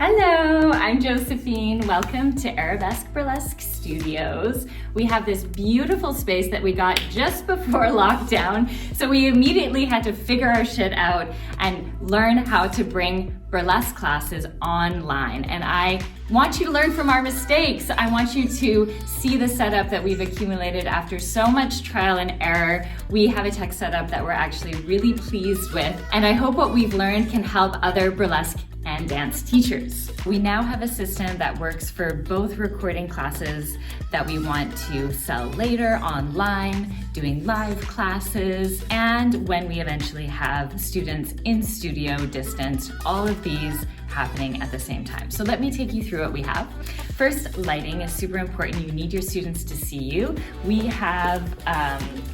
Hello, I'm Josephine. Welcome to Arabesque Burlesque Studios. We have this beautiful space that we got just before lockdown, so we immediately had to figure our shit out and learn how to bring burlesque classes online. And I want you to learn from our mistakes. I want you to see the setup that we've accumulated after so much trial and error. We have a tech setup that we're actually really pleased with, and I hope what we've learned can help other burlesque and dance teachers. We now have a system that works for both recording classes that we want to sell later online, doing live classes, and when we eventually have students in studio distanced, all of these happening at the same time. So let me take you through what we have. First, lighting is super important. You need your students to see you. We have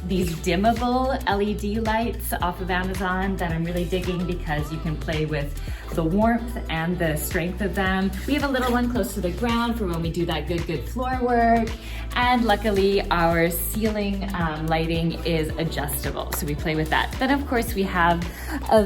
these dimmable LED lights off of Amazon that I'm really digging because you can play with the warmth and the strength of them. We have a little one close to the ground for when we do that good floor work. And luckily our ceiling lighting is adjustable, so we play with that. Then of course we have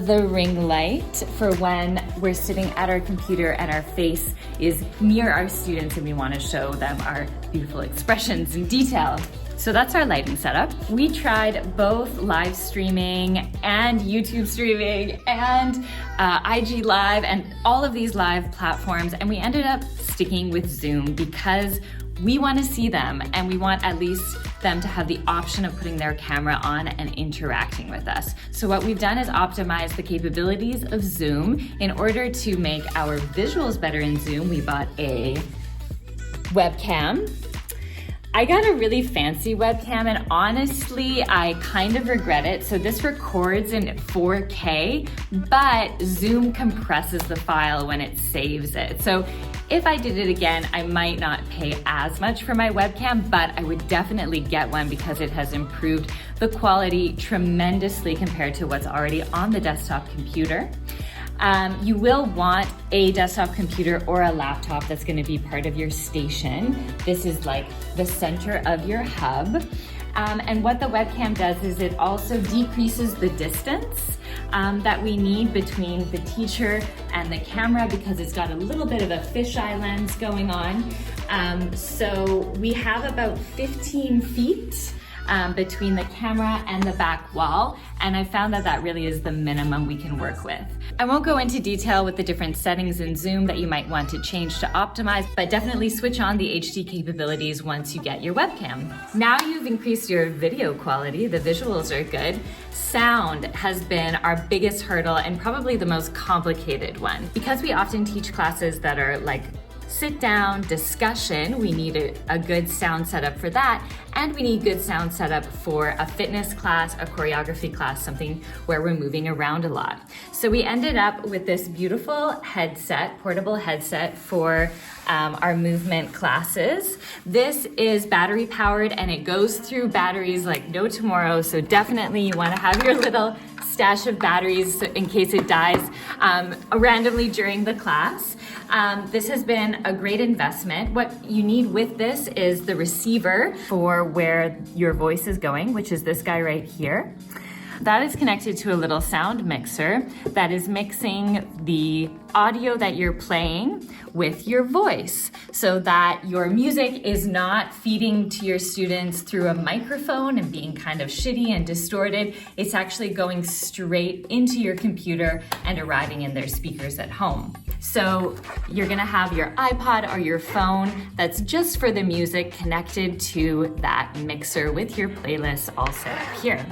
the ring light for when we're sitting at our computer and our face is near our students and we want to show them our beautiful expressions in detail. So that's our lighting setup. We tried both live streaming and YouTube streaming and IG Live and all of these live platforms, and we ended up sticking with Zoom because we want to see them and we want at least them to have the option of putting their camera on and interacting with us. So what we've done is optimize the capabilities of Zoom. In order to make our visuals better in Zoom, we bought a webcam. I got a really fancy webcam and honestly, I kind of regret it. So this records in 4K, but Zoom compresses the file when it saves it. So if I did it again, I might not pay as much for my webcam, but I would definitely get one because it has improved the quality tremendously compared to what's already on the desktop computer. You will want a desktop computer or a laptop that's going to be part of your station. This is like the center of your hub. And what the webcam does is it also decreases the distance that we need between the teacher and the camera because it's got a little bit of a fisheye lens going on. So we have about 15 feet between the camera and the back wall, and I found that that really is the minimum we can work with. I won't go into detail with the different settings in Zoom that you might want to change to optimize, but definitely switch on the HD capabilities once you get your webcam. Now you've increased your video quality, the visuals are good. Sound has been our biggest hurdle and probably the most complicated one. Because we often teach classes that are like sit down discussion, we need a good sound setup for that, and we need good sound setup for a fitness class, a choreography class, something where we're moving around a lot. So we ended up with this beautiful headset, portable headset for our movement classes. This is battery powered and it goes through batteries like no tomorrow, so definitely you want to have your little stash of batteries in case it dies randomly during the class. This has been a great investment. What you need with this is the receiver for where your voice is going, which is this guy right here. That is connected to a little sound mixer that is mixing the audio that you're playing with your voice so that your music is not feeding to your students through a microphone and being kind of shitty and distorted. It's actually going straight into your computer and arriving in their speakers at home. So you're gonna have your iPod or your phone that's just for the music connected to that mixer with your playlist all set up here.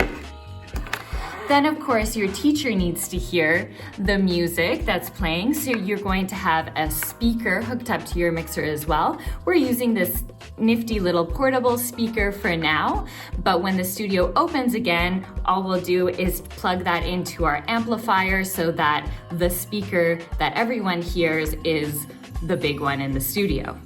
Then of course your teacher needs to hear the music that's playing, so you're going to have a speaker hooked up to your mixer as well. We're using this nifty little portable speaker for now, but when the studio opens again, all we'll do is plug that into our amplifier so that the speaker that everyone hears is the big one in the studio.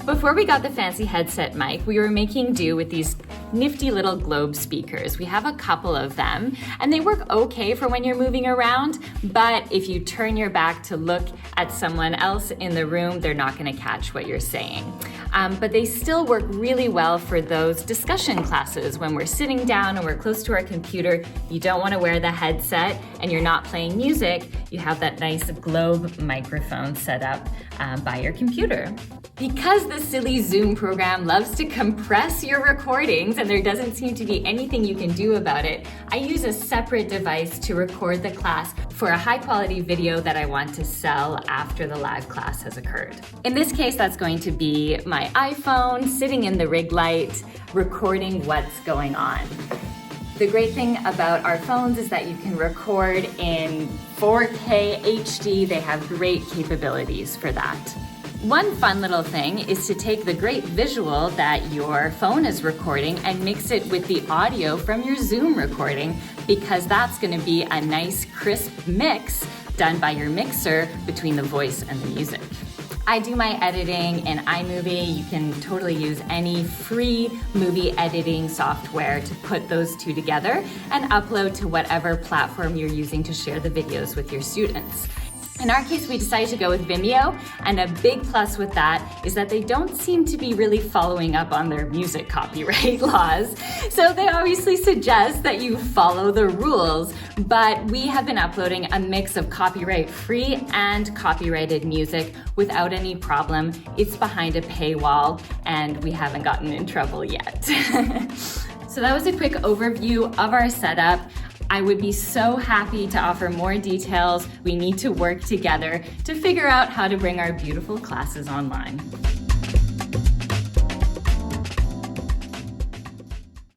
Before we got the fancy headset mic, we were making do with these nifty little globe speakers. We have a couple of them, and they work okay for when you're moving around, but if you turn your back to look at someone else in the room, they're not going to catch what you're saying. But they still work really well for those discussion classes when we're sitting down and we're close to our computer. You don't want to wear the headset and you're not playing music. You have that nice globe microphone set up by your computer. Because the silly Zoom program loves to compress your recordings and there doesn't seem to be anything you can do about it, I use a separate device to record the class for a high quality video that I want to sell after the live class has occurred. In this case, that's going to be my iPhone sitting in the rig light, recording what's going on. The great thing about our phones is that you can record in 4K HD. They have great capabilities for that. One fun little thing is to take the great visual that your phone is recording and mix it with the audio from your Zoom recording, because that's going to be a nice crisp mix done by your mixer between the voice and the music. I do my editing in iMovie. You can totally use any free movie editing software to put those two together and upload to whatever platform you're using to share the videos with your students. In our case, we decided to go with Vimeo, and a big plus with that is that they don't seem to be really following up on their music copyright laws. So they obviously suggest that you follow the rules, but we have been uploading a mix of copyright-free and copyrighted music without any problem. It's behind a paywall, and we haven't gotten in trouble yet. So that was a quick overview of our setup. I would be so happy to offer more details. We need to work together to figure out how to bring our beautiful classes online.